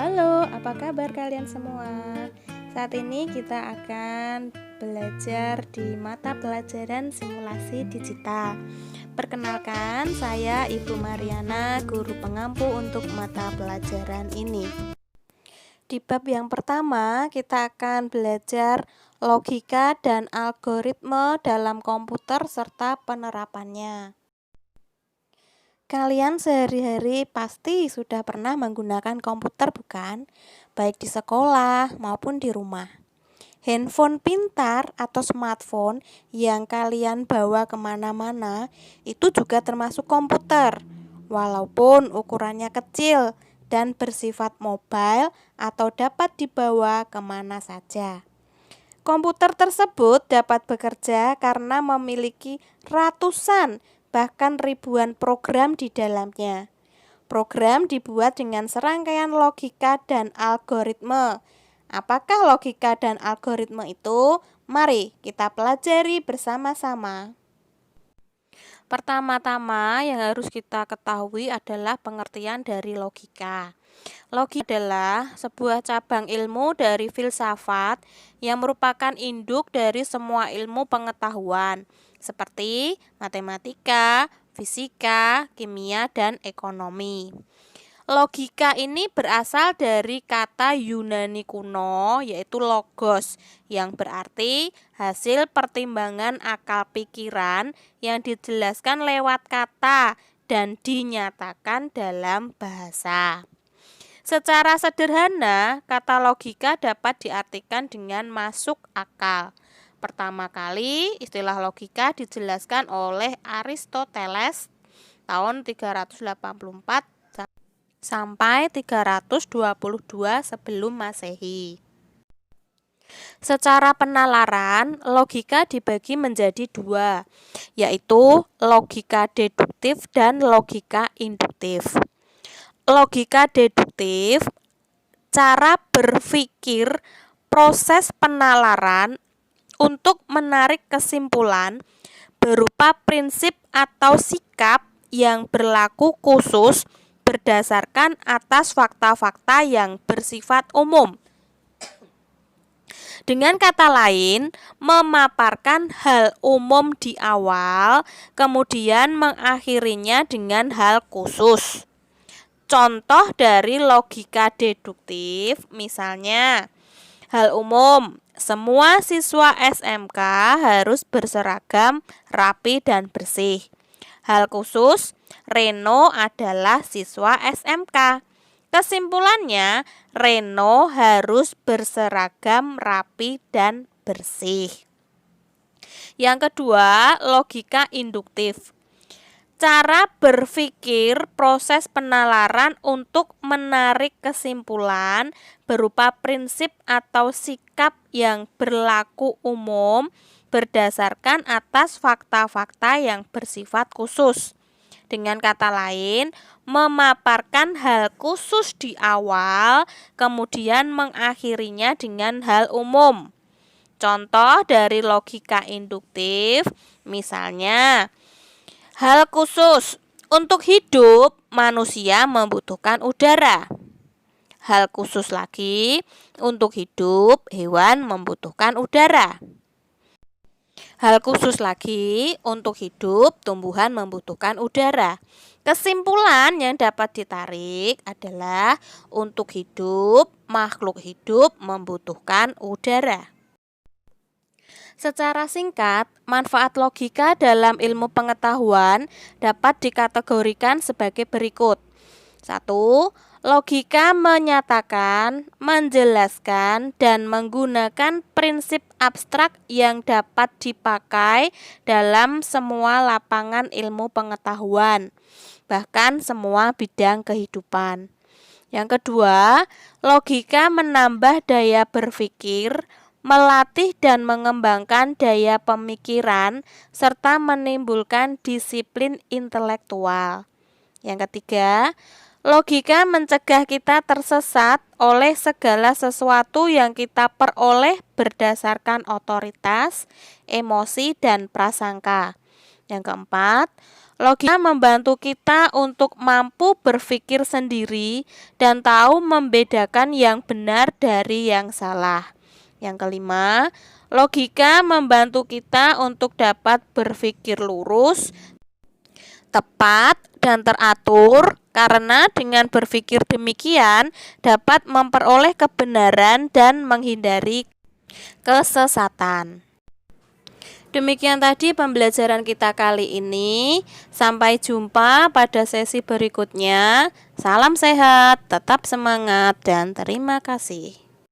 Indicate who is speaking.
Speaker 1: Halo, apa kabar kalian semua? Saat ini kita akan belajar di mata pelajaran simulasi digital. Perkenalkan, saya Ibu Mariana, guru pengampu untuk mata pelajaran ini. Di bab yang pertama, kita akan belajar logika dan algoritma dalam komputer serta penerapannya. Kalian sehari-hari pasti sudah pernah menggunakan komputer, bukan? Baik di sekolah maupun di rumah. Handphone pintar atau smartphone yang kalian bawa kemana-mana itu juga termasuk komputer, walaupun ukurannya kecil dan bersifat mobile atau dapat dibawa kemana saja. Komputer tersebut dapat bekerja karena memiliki ratusan bahkan ribuan program di dalamnya. Program dibuat dengan serangkaian logika dan algoritma. Apakah logika dan algoritma itu? Mari kita pelajari bersama-sama. Pertama-tama yang harus kita ketahui adalah pengertian dari logika. Logika adalah sebuah cabang ilmu dari filsafat yang merupakan induk dari semua ilmu pengetahuan, seperti matematika, fisika, kimia, dan ekonomi. Logika ini berasal dari kata Yunani kuno, yaitu logos, yang berarti hasil pertimbangan akal pikiran yang dijelaskan lewat kata dan dinyatakan dalam bahasa. Secara sederhana, kata logika dapat diartikan dengan masuk akal. Pertama kali, istilah logika dijelaskan oleh Aristoteles tahun 384 sampai 322 sebelum Masehi. Secara penalaran, logika dibagi menjadi dua, yaitu logika deduktif dan logika induktif. Logika deduktif, cara berpikir proses penalaran untuk menarik kesimpulan berupa prinsip atau sikap yang berlaku khusus berdasarkan atas fakta-fakta yang bersifat umum. Dengan kata lain, memaparkan hal umum di awal, kemudian mengakhirinya dengan hal khusus. Contoh dari logika deduktif, misalnya, hal umum, semua siswa SMK harus berseragam, rapi, dan bersih. Hal khusus, Reno adalah siswa SMK. Kesimpulannya, Reno harus berseragam, rapi, dan bersih. Yang kedua, logika induktif. Cara berpikir proses penalaran untuk menarik kesimpulan berupa prinsip atau sikap yang berlaku umum berdasarkan atas fakta-fakta yang bersifat khusus. Dengan kata lain, memaparkan hal khusus di awal, kemudian mengakhirinya dengan hal umum. Contoh dari logika induktif, misalnya, hal khusus, untuk hidup manusia membutuhkan udara. Hal khusus lagi, untuk hidup hewan membutuhkan udara. Hal khusus lagi, untuk hidup tumbuhan membutuhkan udara. Kesimpulan yang dapat ditarik adalah untuk hidup, makhluk hidup membutuhkan udara. Secara singkat, manfaat logika dalam ilmu pengetahuan dapat dikategorikan sebagai berikut. 1. Logika menyatakan, menjelaskan, dan menggunakan prinsip abstrak yang dapat dipakai dalam semua lapangan ilmu pengetahuan, bahkan semua bidang kehidupan. Yang kedua, logika menambah daya berpikir, melatih dan mengembangkan daya pemikiran, serta menimbulkan disiplin intelektual. Yang ketiga, logika mencegah kita tersesat oleh segala sesuatu yang kita peroleh berdasarkan otoritas, emosi, dan prasangka. Yang keempat, Logika membantu kita untuk mampu berpikir sendiri dan tahu membedakan yang benar dari yang salah. Yang kelima, logika membantu kita untuk dapat berpikir lurus, tepat, dan teratur, karena dengan berpikir demikian dapat memperoleh kebenaran dan menghindari kesesatan. Demikian tadi pembelajaran kita kali ini. Sampai jumpa pada sesi berikutnya. Salam sehat, tetap semangat, dan terima kasih.